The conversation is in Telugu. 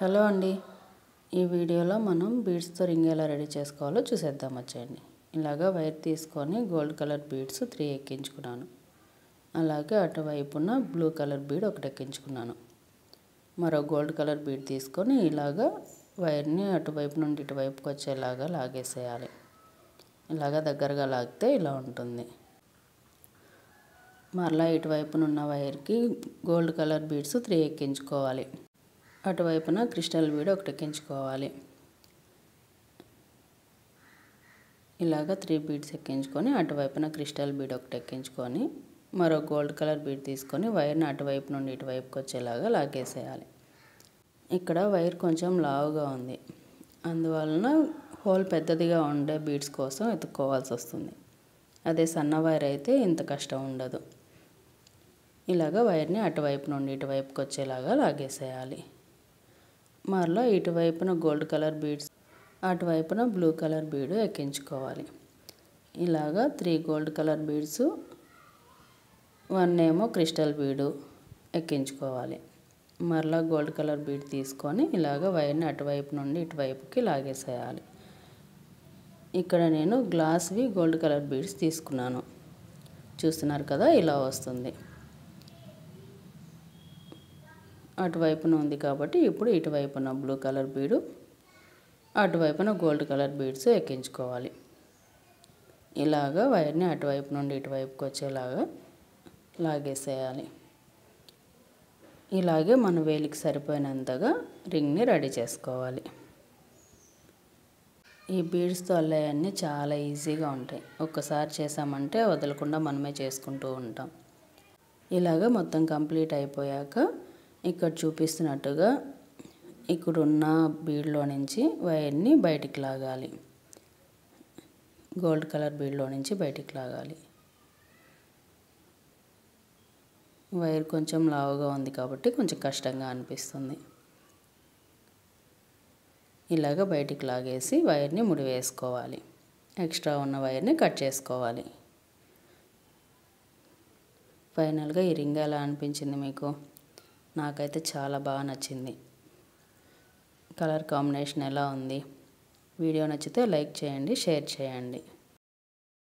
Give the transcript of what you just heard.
హలో అండి, ఈ వీడియోలో మనం బీడ్స్తో రింగ్ ఎలా రెడీ చేసుకోవాలో చూసేద్దాం వచ్చేయండి. ఇలాగా వైర్ తీసుకొని గోల్డ్ కలర్ బీడ్స్ 3 ఎక్కించుకున్నాను. అలాగే అటువైపున బ్లూ కలర్ బీడ్ ఒకటి ఎక్కించుకున్నాను. మరో గోల్డ్ కలర్ బీడ్ తీసుకొని ఇలాగా వైర్ని అటువైపు నుండి ఇటువైపుకి వచ్చేలాగా లాగేసేయాలి. ఇలాగా దగ్గరగా లాగితే ఇలా ఉంటుంది. మరలా ఇటువైపునున్న వైర్కి గోల్డ్ కలర్ బీడ్స్ 3 ఎక్కించుకోవాలి. అటువైపున క్రిస్టల్ బీడ్ ఒకటి ఎక్కించుకోవాలి. ఇలాగ 3 బీడ్స్ ఎక్కించుకొని అటువైపున క్రిస్టల్ బీడ్ ఒకటి ఎక్కించుకొని మరో గోల్డ్ కలర్ బీడ్ తీసుకొని వైర్ని అటువైపు నుండి ఇటువైపుకి వచ్చేలాగా లాగేసేయాలి. ఇక్కడ వైర్ కొంచెం లావుగా ఉంది, అందువలన హోల్ పెద్దదిగా ఉండే బీడ్స్ కోసం ఎత్తుక్కోవాల్సి వస్తుంది. అదే సన్న వైర్ అయితే ఇంత కష్టం ఉండదు. ఇలాగ వైర్ని అటువైపు నుండి ఇటువైపుకి వచ్చేలాగా లాగేసేయాలి. మరలా ఇటువైపున గోల్డ్ కలర్ బీడ్స్ అటువైపున బ్లూ కలర్ బీడ్ ఎక్కించుకోవాలి. ఇలాగా 3 గోల్డ్ కలర్ బీడ్స్ 1 ఏమో క్రిస్టల్ బీడు ఎక్కించుకోవాలి. మరలా గోల్డ్ కలర్ బీడ్ తీసుకొని ఇలాగ వైర్ని అటువైపు నుండి ఇటువైపుకి లాగేసేయాలి. ఇక్కడ నేను గ్లాస్వి గోల్డ్ కలర్ బీడ్స్ తీసుకున్నాను. చూస్తున్నారు కదా, ఇలా వస్తుంది. అటువైపున ఉంది కాబట్టి ఇప్పుడు ఇటువైపున బ్లూ కలర్ బీడు అటువైపున గోల్డ్ కలర్ బీడ్స్ ఎక్కించుకోవాలి. ఇలాగా వైర్ని అటువైపు నుండి ఇటువైపుకి వచ్చేలాగా లాగేసేయాలి. ఇలాగే మన వేలికి సరిపోయినంతగా రింగ్ని రెడీ చేసుకోవాలి. ఈ బీడ్స్తో అల్లేయన్నీ చాలా ఈజీగా ఉంటాయి. ఒక్కసారి చేసామంటే వదలకుండా మనమే చేసుకుంటూ ఉంటాం. ఇలాగ మొత్తం కంప్లీట్ అయిపోయాక ఇక్కడ చూపిస్తున్నట్టుగా ఇక్కడున్న బీడ్లో నుంచి వైర్ని బయటికి లాగాలి. గోల్డ్ కలర్ బీడ్లో నుంచి బయటికి లాగాలి. వైర్ కొంచెం లావుగా ఉంది కాబట్టి కొంచెం కష్టంగా అనిపిస్తుంది. ఇలాగ బయటికి లాగేసి వైర్ని ముడివేసుకోవాలి. ఎక్స్ట్రా ఉన్న వైర్ని కట్ చేసుకోవాలి. ఫైనల్గా ఈ రింగ్ ఎలా అనిపించింది మీకు? నాకైతే చాలా బాగా నచ్చింది. కలర్ కాంబినేషన్ ఎలా ఉంది? వీడియో నచ్చితే లైక్ చేయండి, షేర్ చేయండి.